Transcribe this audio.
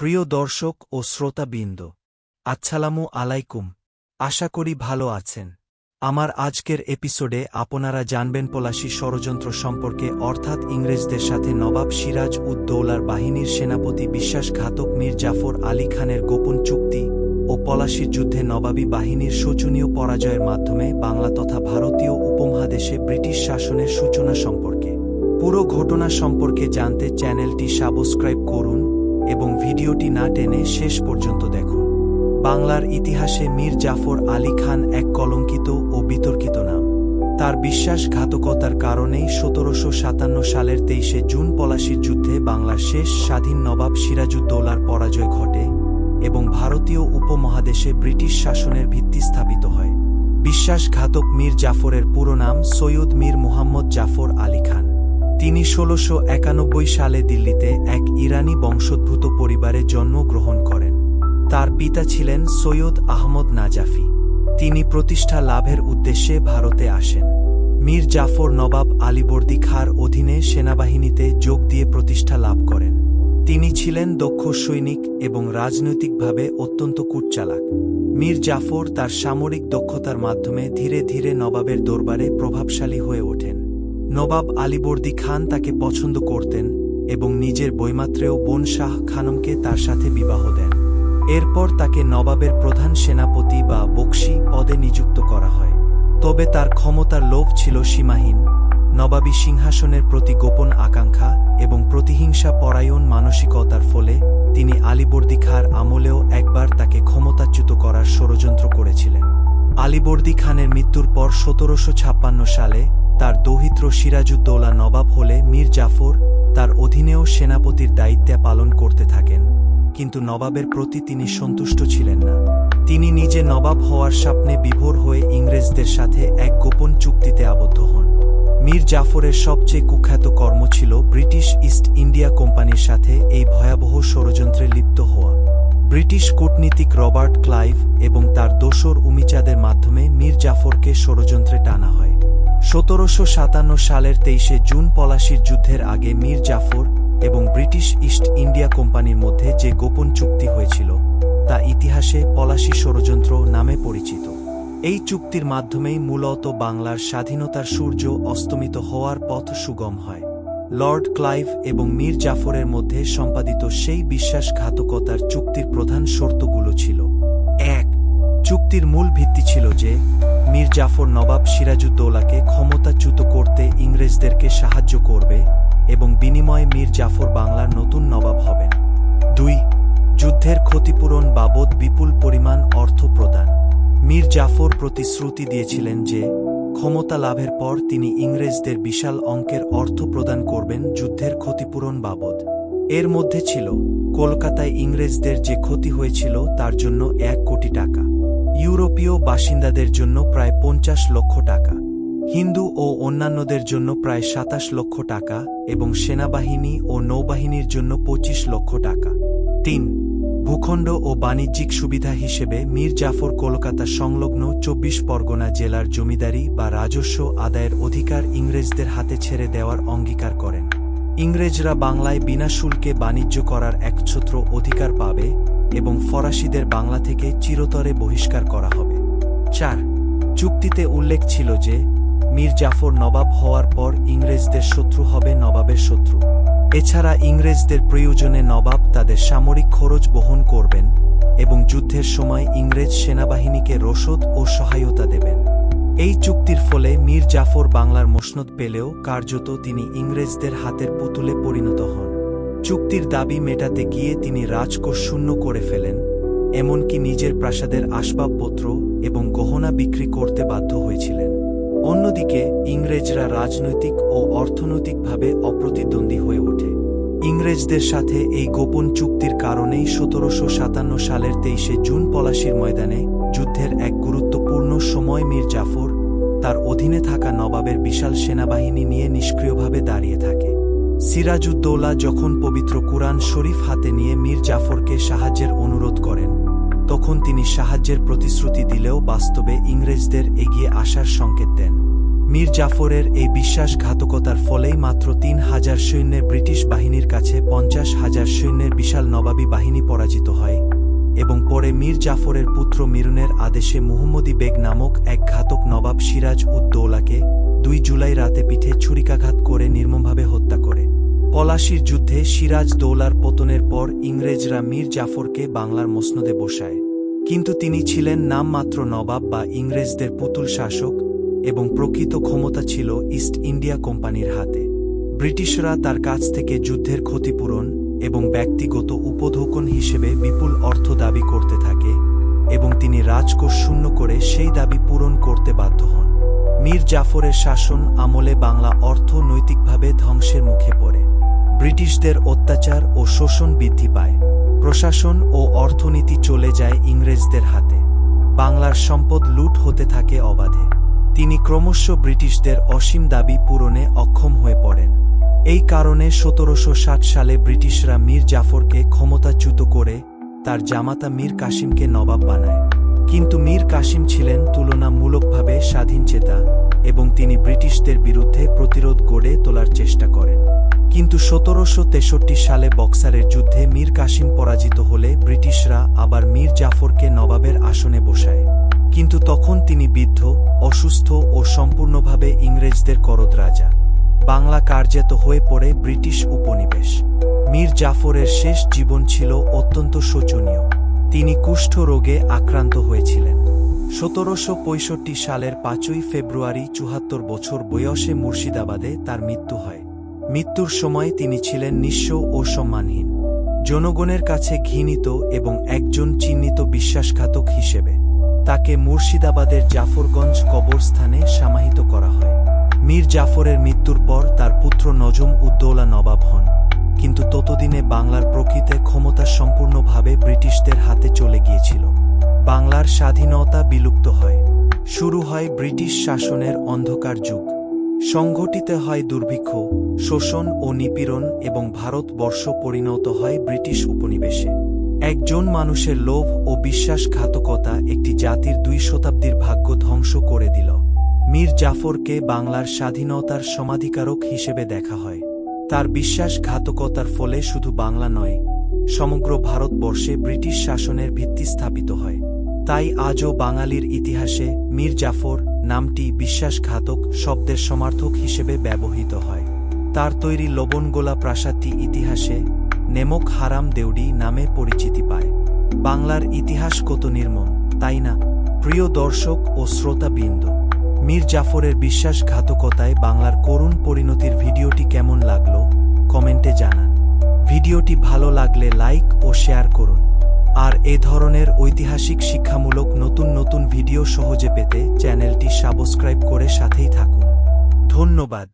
প্রিয় দর্শক ও শ্রোতাবৃন্দ, আসসালামু আলাইকুম। আশা করি ভালো আছেন। আমার আজকের এপিসোডে আপনারা জানবেন পলাশী ষড়যন্ত্র সম্পর্কে, অর্থাৎ ইংরেজদের সাথে নবাব সিরাজ উদ দৌলার বাহিনীর সেনাপতি বিশ্বাসঘাতক মীর জাফর আলী খানের গোপন চুক্তি ও পলাশীর যুদ্ধে নবাবী বাহিনীর শোচনীয় পরাজয়ের মাধ্যমে বাংলা তথা ভারতীয় উপমহাদেশে ব্রিটিশ শাসনের সূচনা সম্পর্কে। পুরো ঘটনা সম্পর্কে জানতে চ্যানেলটি সাবস্ক্রাইব করুন এবং ভিডিওটি না টেনে শেষ পর্যন্ত দেখুন। বাংলার ইতিহাসে মীর জাফর আলী খান এক কলঙ্কিত ও বিতর্কিত নাম। তার বিশ্বাসঘাতকতার কারণেই ১৭৫৭ সালের ২৩শে জুন পলাশীর যুদ্ধে বাংলার শেষ স্বাধীন নবাব সিরাজউদ্দৌলার পরাজয় ঘটে এবং ভারতীয় উপমহাদেশে ব্রিটিশ শাসনের ভিত্তি স্থাপিত হয়। বিশ্বাসঘাতক মীর জাফরের পুরো নাম সৈয়দ মীর মুহাম্মদ জাফর আলী খান। তিনি ১৬৯১ সালে দিল্লিতে এক ইরানি বংশোদ্ভূত পরিবারে জন্মগ্রহণ করেন। তার পিতা ছিলেন সৈয়দ আহমদ নাজাফি। তিনি প্রতিষ্ঠা লাভের উদ্দেশ্যে ভারতে আসেন। মীর জাফর নবাব আলীবর্দী খাঁর অধীনে সেনাবাহিনীতে যোগ দিয়ে প্রতিষ্ঠা লাভ করেন। তিনি ছিলেন দক্ষ সৈনিক এবং রাজনৈতিকভাবে অত্যন্ত কুটচালাক। মীর জাফর তার সামরিক দক্ষতার মাধ্যমে ধীরে ধীরে নবাবের দরবারে প্রভাবশালী হয়ে ওঠেন। নবাব আলীবর্দী খান তাকে পছন্দ করতেন এবং নিজের বৈমাত্রেয় বোন শাহ খানমকে তার সাথে বিবাহ দেন। এরপর তাকে নবাবের প্রধান সেনাপতি বা বক্সি পদে নিযুক্ত করা হয়। তবে তার ক্ষমতার লোভ ছিল সীমাহীন। নবাবী সিংহাসনের প্রতি গোপন আকাঙ্ক্ষা এবং প্রতিহিংসা পরায়ণ মানসিকতার ফলে তিনি আলীবর্দী খাঁর আমলেও একবার তাকে ক্ষমতাচ্যুত করার ষড়যন্ত্র করেছিলেন। আলীবর্দী খানের মৃত্যুর পর ১৭৫৬ সালে তার দৌহিত্র সিরাজউদ্দৌলা নবাব হলে মীর জাফর তার অধীনেও সেনাপতির দায়িত্ব পালন করতে থাকেন, কিন্তু নবাবের প্রতি তিনি সন্তুষ্ট ছিলেন না। তিনি নিজে নবাব হওয়ার স্বপ্নে বিভোর হয়ে ইংরেজদের সাথে এক গোপন চুক্তিতে আবদ্ধ হন। মীর জাফরের সবচেয়ে কুখ্যাত কর্ম ছিল ব্রিটিশ ইস্ট ইন্ডিয়া কোম্পানির সাথে এই ভয়াবহ ষড়যন্ত্রে লিপ্ত হওয়া। ব্রিটিশ কূটনীতিক রবার্ট ক্লাইভ এবং তার দোসর উমিচাদের মাধ্যমে মীর জাফরকে ষড়যন্ত্রে টানা হয়। ১৭৫৭ সালের ২৩শে জুন পলাশীর যুদ্ধের আগে মীর জাফর এবং ব্রিটিশ ইস্ট ইন্ডিয়া কোম্পানির মধ্যে যে গোপন চুক্তি হয়েছিল তা ইতিহাসে পলাশী ষড়যন্ত্র নামে পরিচিত। এই চুক্তির মাধ্যমেই মূলত বাংলার স্বাধীনতার সূর্য অস্তমিত হওয়ার পথ সুগম হয়। লর্ড ক্লাইভ এবং মীর জাফরের মধ্যে সম্পাদিত সেই বিশ্বাসঘাতকতার চুক্তির প্রধান শর্তগুলো ছিল: ১. চুক্তির মূল ভিত্তি ছিল যে মীর জাফর নবাব সিরাজউদ্দৌলাকে ক্ষমতাচ্যুত করতে ইংরেজদেরকে সাহায্য করবে এবং বিনিময়ে মীর জাফর বাংলার নতুন নবাব হবেন। ২. যুদ্ধের ক্ষতিপূরণ বাবদ বিপুল পরিমাণ অর্থ প্রদান। মীর জাফর প্রতিশ্রুতি দিয়েছিলেন যে ক্ষমতা লাভের পর তিনি ইংরেজদের বিশাল অঙ্কের অর্থ প্রদান করবেন যুদ্ধের ক্ষতিপূরণ বাবদ। এর মধ্যে ছিল কলকাতায় ইংরেজদের যে ক্ষতি হয়েছিল তার জন্য ১ কোটি টাকা, ইউরোপীয় বাসিন্দাদের জন্য প্রায় ৫০ লক্ষ টাকা, হিন্দু ও অন্যান্যদের জন্য প্রায় ২৭ লক্ষ টাকা এবং সেনাবাহিনী ও নৌবাহিনীর জন্য ২৫ লক্ষ টাকা। ৩. ভূখণ্ড ও বাণিজ্যিক সুবিধা হিসেবে মীর জাফর কলকাতা সংলগ্ন ২৪ পরগনা জেলার জমিদারি বা রাজস্ব আদায়ের অধিকার ইংরেজদের হাতে ছেড়ে দেওয়ার অঙ্গীকার করেন। ইংরেজরা বাংলায় বিনা শুল্কে বাণিজ্য করার একছত্র অধিকার পাবে এবং ফরাসিদের বাংলা থেকে চিরতরে বহিষ্কার করা হবে। ৪. চুক্তিতে উল্লেখ ছিল যে মীর জাফর নবাব হওয়ার পর ইংরেজদের শত্রু হবে নবাবের শত্রু। এছাড়া ইংরেজদের প্রয়োজনে নবাব তাদের সামরিক খরচ বহন করবেন এবং যুদ্ধের সময় ইংরেজ সেনাবাহিনীকে রসদ ও সহায়তা দেবেন। এই চুক্তির ফলে মীর জাফর বাংলার মসনদ পেলেও কার্যত তিনি ইংরেজদের হাতের পুতুলে পরিণত হন। চুক্তির দাবি মেটাতে গিয়ে তিনি রাজকোষ শূন্য করে ফেলেন, এমনকি নিজের প্রাসাদের আসবাবপত্র এবং গহনা বিক্রি করতে বাধ্য হয়েছিলেন। অন্যদিকে ইংরেজরা রাজনৈতিক ও অর্থনৈতিকভাবে অপ্রতিদ্বন্দ্বী হয়ে ওঠে। ইংরেজদের সাথে এই গোপন চুক্তির কারণেই ১৭৫৭ সালের ২৩শে জুন পলাশীর ময়দানে যুদ্ধের এক গুরুত্বপূর্ণ সময় মীর জাফর তার অধীনে থাকা নবাবের বিশাল সেনাবাহিনী নিয়ে নিষ্ক্রিয়ভাবে দাঁড়িয়ে থাকে। সিরাজউদ্দৌলা যখন পবিত্র কুরআন শরীফ হাতে নিয়ে মীর জাফরকে সাহায্যের অনুরোধ করেন, তখন তিনি সাহায্যের প্রতিশ্রুতি দিলেও বাস্তবে ইংরেজদের এগিয়ে আসার সংকেত দেন। মীর জাফরের এই বিশ্বাসঘাতকতার ফলেই মাত্র ৩,০০০ সৈন্যের ব্রিটিশ বাহিনীর কাছে ৫০,০০০ সৈন্যের বিশাল নবাবী বাহিনী পরাজিত হয় এবং পরে মীর জাফরের পুত্র মিরুনের আদেশে মুহম্মদী বেগ নামক এক ঘাতক নবাব সিরাজ উদ দৌলাকে ২ জুলাই রাতে পিঠে ছুরিকাঘাত করে নির্মমভাবে হত্যা করে। পলাশীর যুদ্ধে সিরাজ দৌলার পতনের পর ইংরেজরা মীর জাফরকে বাংলার মসনদে বসায়, কিন্তু তিনি ছিলেন নামমাত্র নবাব বা ইংরেজদের পুতুল শাসক এবং প্রকৃত ক্ষমতা ছিল ইস্ট ইন্ডিয়া কোম্পানির হাতে। ব্রিটিশরা তার কাছ থেকে যুদ্ধের ক্ষতিপূরণ এবং ব্যক্তিগত উপঢৌকন হিসেবে বিপুল অর্থ দাবি করতে থাকে এবং তিনি রাজকোষ শূন্য করে সেই দাবি পূরণ করতে বাধ্য হন। মীর জাফরের শাসন আমলে বাংলা অর্থনৈতিকভাবে ধ্বংসের মুখে পড়ে। ব্রিটিশদের অত্যাচার ও শোষণ বৃদ্ধি পায়, প্রশাসন ও অর্থনীতি চলে যায় ইংরেজদের হাতে, বাংলার সম্পদ লুট হতে থাকে অবাধে। তিনি ক্রমশ ব্রিটিশদের অসীম দাবি পূরণে অক্ষম হয়ে পড়েন। এই কারণে ১৭৬০ সালে ব্রিটিশরা মীর জাফরকে ক্ষমতাচ্যুত করে তার জামাতা মীর কাসিমকে নবাব বানায়, কিন্তু মীর কাসিম ছিলেন তুলনামূলকভাবে স্বাধীনচেতা এবং তিনি ব্রিটিশদের বিরুদ্ধে প্রতিরোধ গড়ে তোলার চেষ্টা করেন। কিন্তু ১৭৬৩ সালে বক্সারের যুদ্ধে মীর কাসিম পরাজিত হলে ব্রিটিশরা আবার মীর জাফরকে নবাবের আসনে বসায়, কিন্তু তখন তিনি বৃদ্ধ, অসুস্থ ও সম্পূর্ণভাবে ইংরেজদের করদ রাজা। বাংলা কার্যত হয়ে পড়ে ব্রিটিশ উপনিবেশ। মীর জাফরের শেষ জীবন ছিল অত্যন্ত শোচনীয়। তিনি কুষ্ঠ রোগে আক্রান্ত হয়েছিলেন। ১৭৬৫ সালের ৫ই ফেব্রুয়ারি ৭৪ বছর বয়সে মুর্শিদাবাদে তার মৃত্যু হয়। মৃত্যুর সময় তিনি ছিলেন নিঃস্ব ও সম্মানহীন, জনগণের কাছে ঘৃণিত এবং একজন চিহ্নিত বিশ্বাসঘাতক হিসেবে তাকে মুর্শিদাবাদের জাফরগঞ্জ কবরস্থানে সমাহিত করা হয়। মীর জাফরের মৃত্যুর পর তার পুত্র নজম উদ্দৌলা নবাব হন, কিন্তু ততদিনে বাংলার প্রকৃত ক্ষমতা সম্পূর্ণভাবে ব্রিটিশদের হাতে চলে গিয়েছিল। বাংলার স্বাধীনতা বিলুপ্ত হয়, শুরু হয় ব্রিটিশ শাসনের অন্ধকার যুগ। সংঘটিত হয় দুর্ভিক্ষ, শোষণ ও নিপীড়ন এবং ভারতবর্ষ পরিণত হয় ব্রিটিশ উপনিবেশে। একজন মানুষের লোভ ও বিশ্বাসঘাতকতা একটি জাতির ২ শতাব্দীর ভাগ্য ধ্বংস করে দিল। মীর জাফরকে বাংলার স্বাধীনতার সমাধিকারক হিসেবে দেখা হয়। তার বিশ্বাসঘাতকতার ফলে শুধু বাংলা নয়, সমগ্র ভারতবর্ষে ব্রিটিশ শাসনের ভিত্তি স্থাপিত হয়। তাই আজও বাঙালির ইতিহাসে মীর জাফর নামটি বিশ্বাসঘাতক শব্দের সমার্থক হিসেবে ব্যবহৃত হয়। তার তৈরি লবণগোলা প্রাসাদটি ইতিহাসে নেমক হারাম দেউড়ি নামে পরিচিতি পায়। বাংলার ইতিহাস কত নির্মম, তাই না? প্রিয় দর্শক ও শ্রোতাবৃন্দ, মীর জাফরের বিশ্বাসঘাতকতায় বাংলার করুণ পরিণতির ভিডিওটি কেমন লাগলো কমেন্টে জানান। ভিডিওটি ভালো লাগলে লাইক ও শেয়ার করুন। আর এ ধরনের ঐতিহাসিক শিক্ষামূলক নতুন নতুন ভিডিও সহজে পেতে চ্যানেলটি সাবস্ক্রাইব করে সাথেই থাকুন। ধন্যবাদ।